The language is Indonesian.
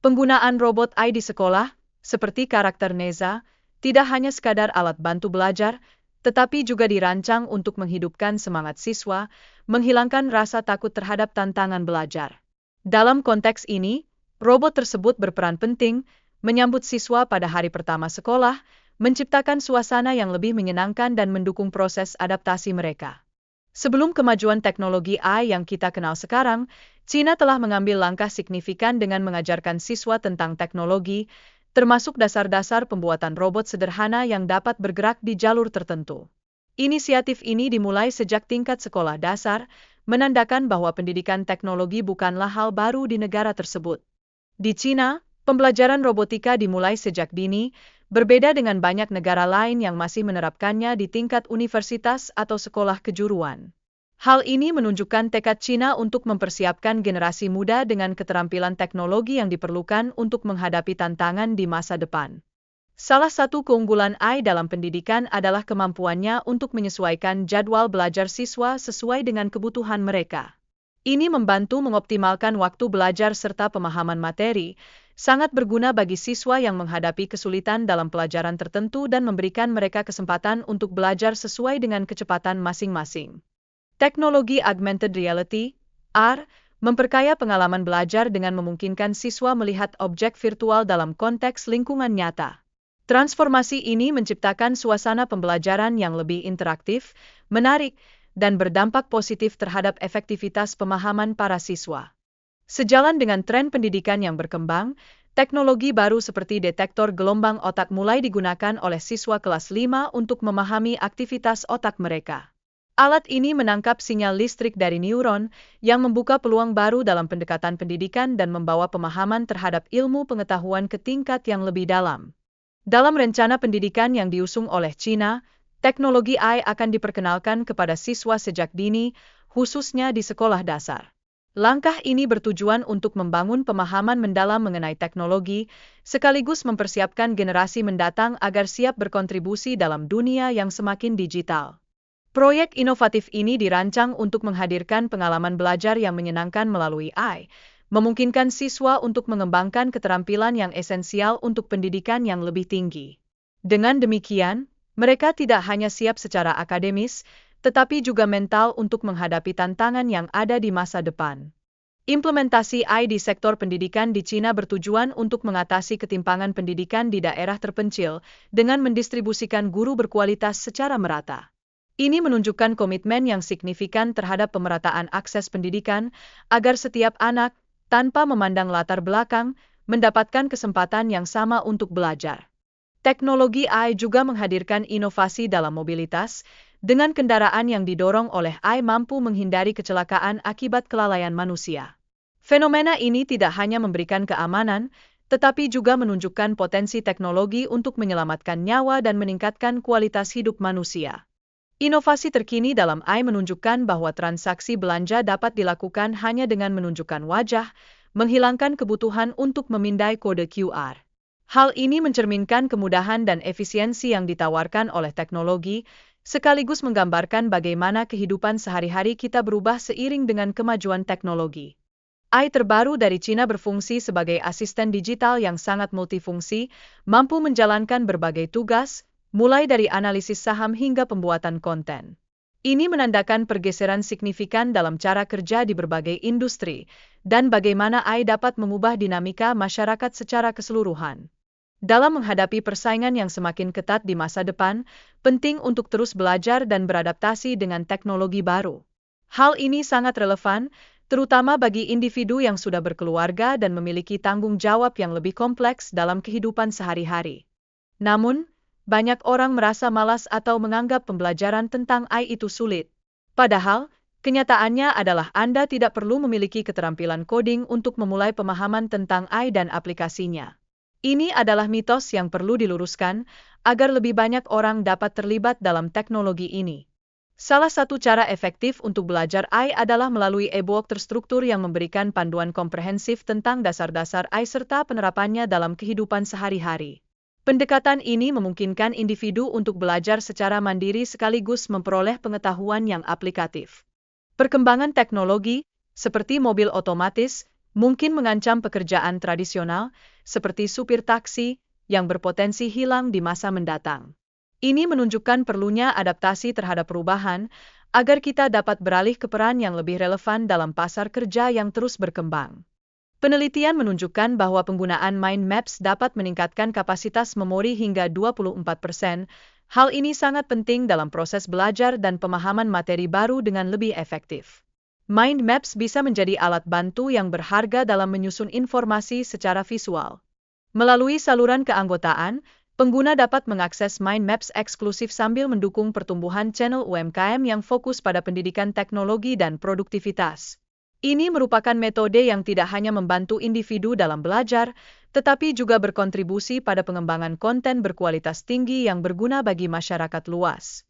Penggunaan robot AI di sekolah, seperti karakter Neza, tidak hanya sekadar alat bantu belajar, tetapi juga dirancang untuk menghidupkan semangat siswa, menghilangkan rasa takut terhadap tantangan belajar. Dalam konteks ini, robot tersebut berperan penting, menyambut siswa pada hari pertama sekolah, menciptakan suasana yang lebih menyenangkan dan mendukung proses adaptasi mereka. Sebelum kemajuan teknologi AI yang kita kenal sekarang, China telah mengambil langkah signifikan dengan mengajarkan siswa tentang teknologi, termasuk dasar-dasar pembuatan robot sederhana yang dapat bergerak di jalur tertentu. Inisiatif ini dimulai sejak tingkat sekolah dasar, menandakan bahwa pendidikan teknologi bukanlah hal baru di negara tersebut. Di China, pembelajaran robotika dimulai sejak dini, berbeda dengan banyak negara lain yang masih menerapkannya di tingkat universitas atau sekolah kejuruan. Hal ini menunjukkan tekad China untuk mempersiapkan generasi muda dengan keterampilan teknologi yang diperlukan untuk menghadapi tantangan di masa depan. Salah satu keunggulan AI dalam pendidikan adalah kemampuannya untuk menyesuaikan jadwal belajar siswa sesuai dengan kebutuhan mereka. Ini membantu mengoptimalkan waktu belajar serta pemahaman materi, sangat berguna bagi siswa yang menghadapi kesulitan dalam pelajaran tertentu dan memberikan mereka kesempatan untuk belajar sesuai dengan kecepatan masing-masing. Teknologi augmented reality, AR, memperkaya pengalaman belajar dengan memungkinkan siswa melihat objek virtual dalam konteks lingkungan nyata. Transformasi ini menciptakan suasana pembelajaran yang lebih interaktif, menarik, dan berdampak positif terhadap efektivitas pemahaman para siswa. Sejalan dengan tren pendidikan yang berkembang, teknologi baru seperti detektor gelombang otak mulai digunakan oleh siswa kelas 5 untuk memahami aktivitas otak mereka. Alat ini menangkap sinyal listrik dari neuron yang membuka peluang baru dalam pendekatan pendidikan dan membawa pemahaman terhadap ilmu pengetahuan ke tingkat yang lebih dalam. Dalam rencana pendidikan yang diusung oleh China, teknologi AI akan diperkenalkan kepada siswa sejak dini, khususnya di sekolah dasar. Langkah ini bertujuan untuk membangun pemahaman mendalam mengenai teknologi, sekaligus mempersiapkan generasi mendatang agar siap berkontribusi dalam dunia yang semakin digital. Proyek inovatif ini dirancang untuk menghadirkan pengalaman belajar yang menyenangkan melalui AI, memungkinkan siswa untuk mengembangkan keterampilan yang esensial untuk pendidikan yang lebih tinggi. Dengan demikian, mereka tidak hanya siap secara akademis, tetapi juga mental untuk menghadapi tantangan yang ada di masa depan. Implementasi AI di sektor pendidikan di China bertujuan untuk mengatasi ketimpangan pendidikan di daerah terpencil dengan mendistribusikan guru berkualitas secara merata. Ini menunjukkan komitmen yang signifikan terhadap pemerataan akses pendidikan agar setiap anak, tanpa memandang latar belakang, mendapatkan kesempatan yang sama untuk belajar. Teknologi AI juga menghadirkan inovasi dalam mobilitas, dengan kendaraan yang didorong oleh AI mampu menghindari kecelakaan akibat kelalaian manusia. Fenomena ini tidak hanya memberikan keamanan, tetapi juga menunjukkan potensi teknologi untuk menyelamatkan nyawa dan meningkatkan kualitas hidup manusia. Inovasi terkini dalam AI menunjukkan bahwa transaksi belanja dapat dilakukan hanya dengan menunjukkan wajah, menghilangkan kebutuhan untuk memindai kode QR. Hal ini mencerminkan kemudahan dan efisiensi yang ditawarkan oleh teknologi, sekaligus menggambarkan bagaimana kehidupan sehari-hari kita berubah seiring dengan kemajuan teknologi. AI terbaru dari China berfungsi sebagai asisten digital yang sangat multifungsi, mampu menjalankan berbagai tugas, mulai dari analisis saham hingga pembuatan konten. Ini menandakan pergeseran signifikan dalam cara kerja di berbagai industri, dan bagaimana AI dapat mengubah dinamika masyarakat secara keseluruhan. Dalam menghadapi persaingan yang semakin ketat di masa depan, penting untuk terus belajar dan beradaptasi dengan teknologi baru. Hal ini sangat relevan, terutama bagi individu yang sudah berkeluarga dan memiliki tanggung jawab yang lebih kompleks dalam kehidupan sehari-hari. Namun, banyak orang merasa malas atau menganggap pembelajaran tentang AI itu sulit. Padahal, kenyataannya adalah Anda tidak perlu memiliki keterampilan coding untuk memulai pemahaman tentang AI dan aplikasinya. Ini adalah mitos yang perlu diluruskan agar lebih banyak orang dapat terlibat dalam teknologi ini. Salah satu cara efektif untuk belajar AI adalah melalui e-book terstruktur yang memberikan panduan komprehensif tentang dasar-dasar AI serta penerapannya dalam kehidupan sehari-hari. Pendekatan ini memungkinkan individu untuk belajar secara mandiri sekaligus memperoleh pengetahuan yang aplikatif. Perkembangan teknologi, seperti mobil otomatis, mungkin mengancam pekerjaan tradisional, seperti supir taksi, yang berpotensi hilang di masa mendatang. Ini menunjukkan perlunya adaptasi terhadap perubahan, agar kita dapat beralih ke peran yang lebih relevan dalam pasar kerja yang terus berkembang. Penelitian menunjukkan bahwa penggunaan mind maps dapat meningkatkan kapasitas memori hingga 24%. Hal ini sangat penting dalam proses belajar dan pemahaman materi baru dengan lebih efektif. Mind maps bisa menjadi alat bantu yang berharga dalam menyusun informasi secara visual. Melalui saluran keanggotaan, pengguna dapat mengakses mind maps eksklusif sambil mendukung pertumbuhan channel UMKM yang fokus pada pendidikan teknologi dan produktivitas. Ini merupakan metode yang tidak hanya membantu individu dalam belajar, tetapi juga berkontribusi pada pengembangan konten berkualitas tinggi yang berguna bagi masyarakat luas.